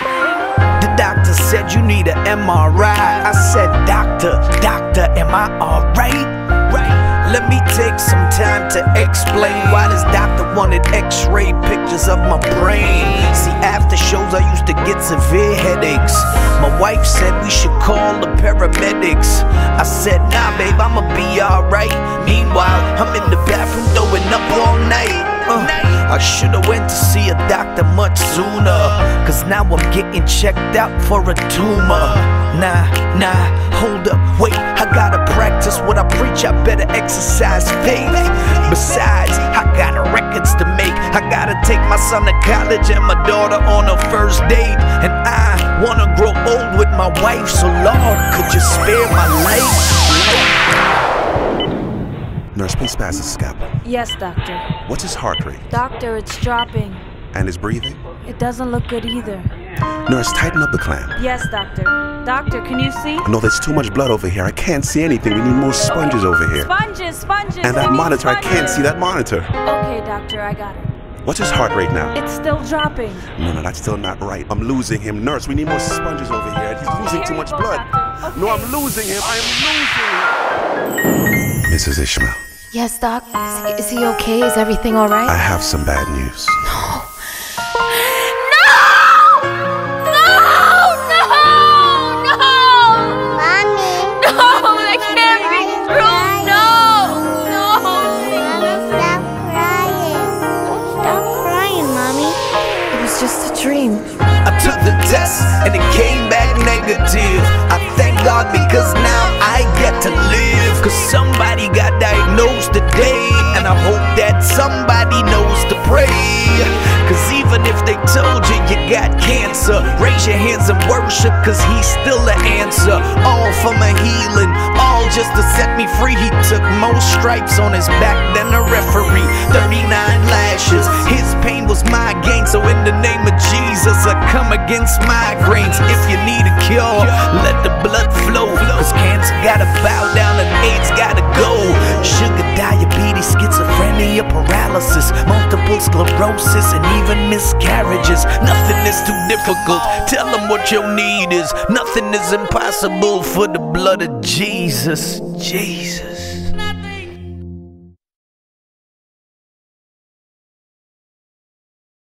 The doctor said you need an MRI. I said, doctor, am I alright? Let me take some time to explain why this doctor wanted x-ray pictures of my brain. See, after shows I used to get severe headaches. My wife said we should call the paramedics. I said, nah babe, I'ma be alright. Meanwhile, I'm in the bathroom throwing up all night. I should've went to see a doctor much sooner, cause now I'm getting checked out for a tumor. Nah, hold up, wait, I gotta practice what I preach, I better exercise faith. Besides, I got records to make. I gotta take my son to college and my daughter on her first date. And I wanna grow old with my wife, so Lord, could you spare my life? Nurse, please pass the scalpel. Yes, doctor. What's his heart rate? Doctor, it's dropping. And his breathing? It doesn't look good either. Nurse, tighten up the clamp. Yes, doctor. Doctor, can you see? No, there's too much blood over here. I can't see anything. We need more sponges over here. Sponges. And that monitor, I can't see that monitor. Okay, doctor, I got it. What's his heart rate now? It's still dropping. No, that's still not right. I'm losing him. Nurse, we need more sponges over here. He's losing too much blood. Okay. No, I'm losing him. I'm losing him. Mrs. Ishmael. Yes, Doc. Is he okay? Is everything all right? I have some bad news. No! Mommy! No! That can't be true! No! Mommy, stop crying. Stop crying, Mommy. It was just a dream. I took the test and it came back negative. I thank God because now I get to live. Cause somebody got diagnosed today, and I hope that somebody knows to pray. Cause even if they told you you got cancer, raise your hands and worship, cause he's still the answer. All for my healing, all just to set me free. He took more stripes on his back than a referee, 39 lashes. His pain was my gain, so in the name of Jesus I come against migraines. If you need a cure, let the blood flow, cause cancer gotta bow down and AIDS gotta go. Sugar, diabetes, schizophrenia, paralysis, multiple sclerosis, and even miscarriages. Nothing is too difficult. Tell them what your need is. Nothing is impossible for the blood of Jesus. Jesus.